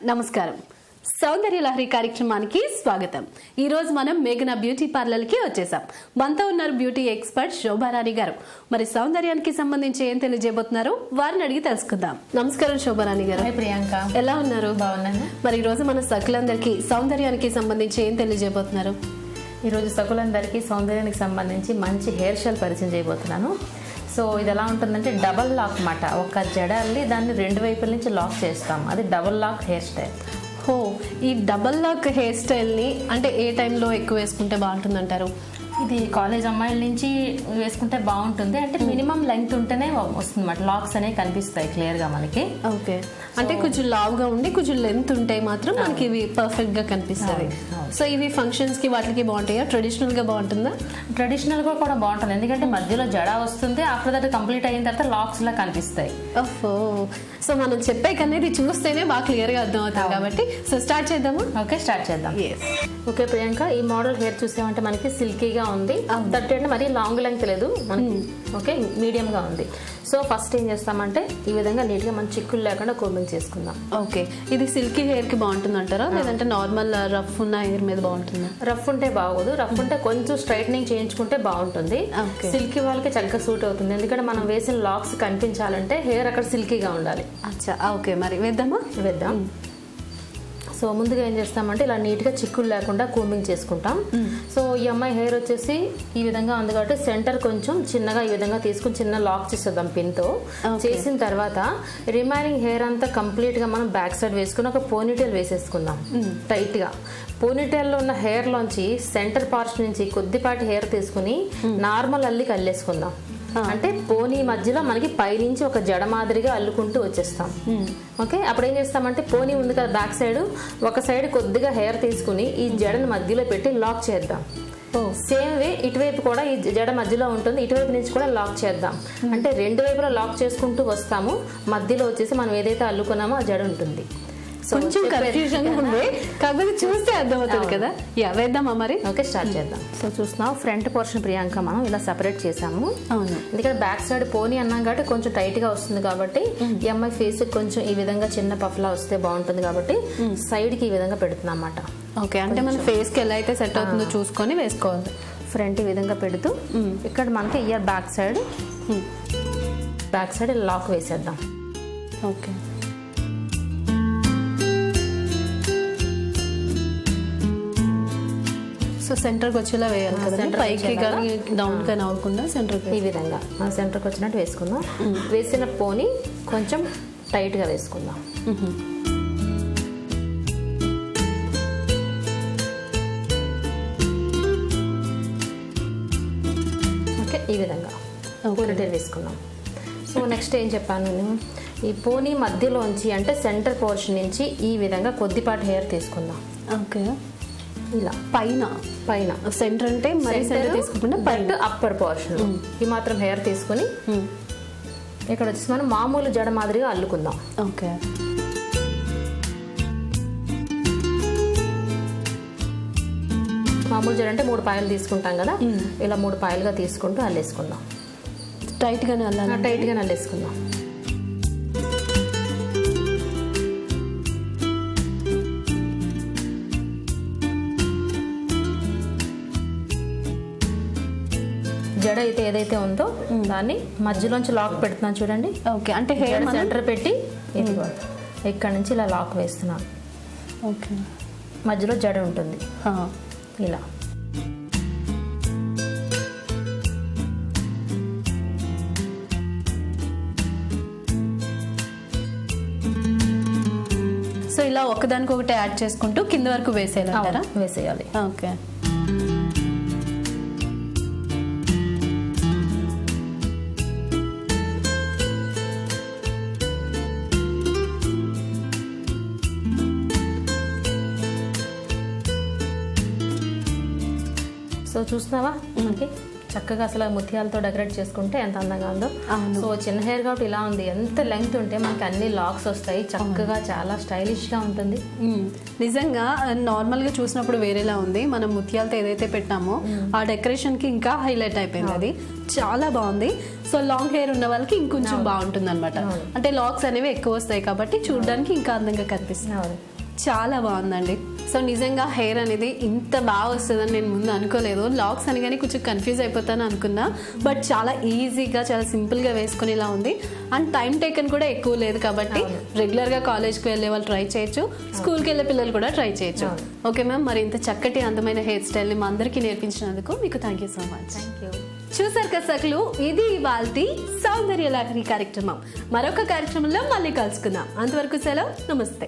నమస్కారం. సౌందర్య లహరి కార్యక్రమానికి స్వాగతం. ఈ రోజు మనం మేఘనా బ్యూటీ పార్లర్ కి వచ్చేసాం. మనతో ఉన్నారు బ్యూటీ ఎక్స్పర్ట్ శోభారాణి గారు. మరి సౌందర్యానికి సంబంధించి ఏం తెలియజేయబోతున్నారు వారిని అడిగి తెలుసుకుందాం. నమస్కారం శోభారాణి గారు. ప్రియాంక, ఎలా ఉన్నారు? బాగున్నాను. మరి ఈ రోజు మన సకులందరికీ సౌందర్యానికి సంబంధించి ఏం తెలియజేయబోతున్నారు? ఈరోజు సకులందరికీ సౌందర్యానికి సంబంధించి మంచి హెయిర్ స్టైల్ పరిచయం చేయబోతున్నాను. సో ఇది ఎలా ఉంటుందంటే డబల్ లాక్ అన్నమాట. ఒక జడ అల్లి దాన్ని రెండు వైపుల నుంచి లాక్ చేస్తాం. అది డబల్ లాక్ హెయిర్ స్టైల్. హో, ఈ డబల్ లాక్ హెయిర్ స్టైల్ ని అంటే ఏ టైంలో ఎక్కువ వేసుకుంటే బాగుంటుంది అంటారు? ఇది కాలేజ్ అమ్మాయిల నుంచి వేసుకుంటే బాగుంటుంది. అంటే మినిమం లెంగ్త్ ఉంటేనే వస్తుంది అన్నమాట. లాక్స్ అనేవి కనిపిస్తాయి క్లియర్ గా మనకి. ఓకే, అంటే కొంచెం లావుగా ఉండి కొంచెం లెంత్ ఉంటే మాత్రం మనకి ఇవి పర్ఫెక్ట్ గా కనిపిస్తుంది. సో ఇవి ఫంక్షన్స్ కి వాటికి బాగుంటాయా? ట్రెడిషనల్ గా బాగుంటుందా? ట్రెడిషనల్ గా కూడా బాగుంటుంది. ఎందుకంటే మధ్యలో జడ వస్తుంది, ఆఫ్టర్ దట్ కంప్లీట్ అయిన తర్వాత లాక్స్ లా కనిపిస్తాయి. ఓహో, సో మనం చెప్పే కన్నా ఇది చూస్తేనే బాగా క్లియర్ గా అర్థం అవుతుంది కాబట్టి సో స్టార్ట్ చేద్దామా? ఓకే, స్టార్ట్ చేద్దాం. ఓకే ప్రియాంక, ఈ మోడల్ హెయిర్ చూసామంటే మనకి సిల్కీగా ఉంది. దట్ అంటే మరి లాంగ్ లెంగ్త్ లేదు మనకి. ఓకే, మీడియం గా ఉంది. సో ఫస్ట్ ఏం చేస్తామంటే ఈ విధంగా నీట్ గా మన చిక్కులు లేకుండా కోంబింగ్ చేసుకుందాం. ఓకే, ఇది సిల్కీ హెయిర్ కి బాగుంటుంది అంటారా, లేదంటే నార్మల్ రఫ్ ఉన్న హెయిర్ మీద బాగుంటుందా? రఫ్ ఉంటే బాగోదు. రఫ్ ఉంటే కొంచెం స్ట్రైట్నింగ్ చేయించుకుంటే బాగుంటుంది. సిల్కీ వాళ్ళకి చక్కగా సూట్ అవుతుంది. ఎందుకంటే మనం వేసిన లాక్స్ కనిపించాలంటే హెయిర్ అక్కడ సిల్కీగా ఉండాలి. అచ్చా, ఓకే, మరి వేద్దామా? వేద్దాం. సో ముందుగా ఏం చేస్తామంటే ఇలా నీట్గా చిక్కులు లేకుండా కూంబింగ్ చేసుకుంటాం. సో ఈ అమ్మాయి హెయిర్ వచ్చేసి ఈ విధంగా ఉంది కాబట్టి సెంటర్ కొంచెం చిన్నగా ఈ విధంగా తీసుకుని చిన్న లాక్ చేసేద్దాం పిన్తో. చేసిన తర్వాత రిమైనింగ్ హెయిర్ అంతా కంప్లీట్ గా మనం బ్యాక్ సైడ్ వేసుకుని ఒక పోనీటైల్ వేసేసుకుందాం టైట్ గా. పోనీటైల్ లో ఉన్న హెయిర్ లోంచి సెంటర్ పార్ట్ నుంచి కొద్దిపాటి హెయిర్ తీసుకుని నార్మల్ అల్లికి అల్లేసుకుందాం. అంటే పోనీ మధ్యలో మనకి పైనుంచి ఒక జడ మాదిరిగా అల్లుకుంటూ వచ్చేస్తాం. ఓకే, అప్పుడు ఏం చేస్తామంటే పోనీ ఉంది కదా బ్యాక్ సైడ్, ఒక సైడ్ కొద్దిగా హెయిర్ తీసుకుని ఈ జడని మధ్యలో పెట్టి లాక్ చేద్దాం. సేమ్ వే ఇటువైపు కూడా ఈ జడ మధ్యలో ఉంటుంది, ఇటువైపు నుంచి కూడా లాక్ చేద్దాం. అంటే రెండు వైపులా లాక్ చేసుకుంటూ వస్తాము. మధ్యలో వచ్చేసి మనం ఏదైతే అల్లుకున్నామో ఆ జడ ఉంటుంది. కొంచెం కన్ఫ్యూజన్ ఉంది కాబట్టి చూస్తే అర్థమవుతుంది కదా. వేద్దామా మరి? ఓకే, స్టార్ట్ చేద్దాం. సో చూస్తున్నాం ఫ్రంట్ పోర్షన్ ప్రియాంక మనం ఇలా సెపరేట్ చేసాము. అవును, ఎందుకంటే బ్యాక్ సైడ్ పోనీ అన్నాం కాబట్టి కొంచెం టైట్ గా వస్తుంది కాబట్టి ఈ అమ్మాయి ఫేస్ కొంచెం ఈ విధంగా చిన్న పఫ్ లా వస్తే బాగుంటుంది కాబట్టి సైడ్ కి ఈ విధంగా పెడుతున్నాం అన్నమాట. ఓకే, అంటే మన ఫేస్ కి ఎలా అయితే సెట్ అవుతుందో చూసుకొని వేసుకోవాలి. ఫ్రంట్ ఈ విధంగా పెడుతూ ఇక్కడ మనకి ఇయర్ బ్యాక్ సైడ్ లాక్ వేసేద్దాం. ఓకే, సో సెంటర్కి వచ్చేలా వేయాలి కదా, పైకి కానీ డౌన్ కానీ అవ్వకుండా సెంటర్కి ఈ విధంగా మన సెంటర్కి వచ్చినట్టు వేసుకుందాం. వేసిన పోనీ కొంచెం టైట్గా వేసుకుందాం. ఓకే, ఈ విధంగా పోనీటైల్ వేసుకుందాం. సో నెక్స్ట్ ఏం చెప్పాను నేను, ఈ పోనీ మధ్యలోంచి అంటే సెంటర్ పోర్షన్ నుంచి ఈ విధంగా కొద్దిపాటి హెయిర్ తీసుకుందాం. ఓకే, ఇలా పైన సెంటర్ అంటే మరి సెంటర్ తీసుకుంటే పైన అప్పర్ పోర్షన్ ఈ మాత్రం హెయిర్ తీసుకుని ఇక్కడ వచ్చేసి మనం మామూలు జడ మాదిరిగా అల్లుకుందాం. ఓకే, మామూలు జడ అంటే 3 పాయలు తీసుకుంటాం కదా, ఇలా 3 పాయలుగా తీసుకుంటూ అల్లేసుకుందాం. టైట్ గానే అల్లేసుకుందాం. జడ అయితే ఏదైతే ఉందో దాన్ని మధ్యలోంచి లాక్ పెడుతున్నాను చూడండి. ఓకే, అంటే హెయిర్ సెంటర్ పెట్టి ఇక్కడ నుంచి ఇలా లాక్ వేస్తున్నాను. ఓకే, మధ్యలో జడ ఉంటుంది ఇలా. సో ఇలా ఒకదానికొకటి యాడ్ చేసుకుంటూ కింద వరకు వేసేయాలి. ఓకే, సో చూస్తున్నావా మనకి చక్కగా అసలు ముత్యాలతో డెకరేట్ చేసుకుంటే ఎంత అందంగా ఉందో. సో చిన్న హెయిర్ కాబట్టి ఇలా ఉంది. ఎంత లెంగ్త్ ఉంటే మనకి అన్ని లాక్స్ వస్తాయి, చక్కగా చాలా స్టైలిష్ గా ఉంటుంది. నిజంగా నార్మల్ గా చూసినప్పుడు వేరేలా ఉంది. మనం ముత్యాలతో ఏదైతే పెట్టామో ఆ డెకరేషన్ కి ఇంకా హైలైట్ అయిపోయింది. అది చాలా బాగుంది. సో లాంగ్ హెయిర్ ఉన్న వాళ్ళకి ఇంకొంచెం బాగుంటుంది అనమాట. అంటే లాక్స్ అనేవి ఎక్కువ వస్తాయి కాబట్టి చూడడానికి ఇంకా అందంగా కనిపిస్తుంది. చాలా బాగుందండి. సో నిజంగా హెయిర్ అనేది ఇంత బాగా వస్తుందని నేను ముందు అనుకోలేదు. లాక్స్ అనగానే కొంచెం కన్ఫ్యూజ్ అయిపోతాను అనుకున్నా, బట్ చాలా ఈజీగా చాలా సింపుల్గా వేసుకునేలా ఉంది. అండ్ టైం టేకన్ కూడా ఎక్కువ లేదు కాబట్టి రెగ్యులర్గా కాలేజ్కి వెళ్ళే వాళ్ళు ట్రై చేయొచ్చు, స్కూల్కి వెళ్ళే పిల్లలు కూడా ట్రై చేయొచ్చు. ఓకే మ్యామ్, మరి ఇంత చక్కటి అందమైన హెయిర్ స్టైల్ని మా అందరికీ నేర్పించినందుకు మీకు థ్యాంక్ యూ సో మచ్. చూసారు కదా సకులు, ఇది ఇవాల్టి సౌందర్య లహరి కార్యక్రమం. మరొక కార్యక్రమంలో మళ్ళీ కలుసుకుందాం. అంతవరకు సెలవు, నమస్తే.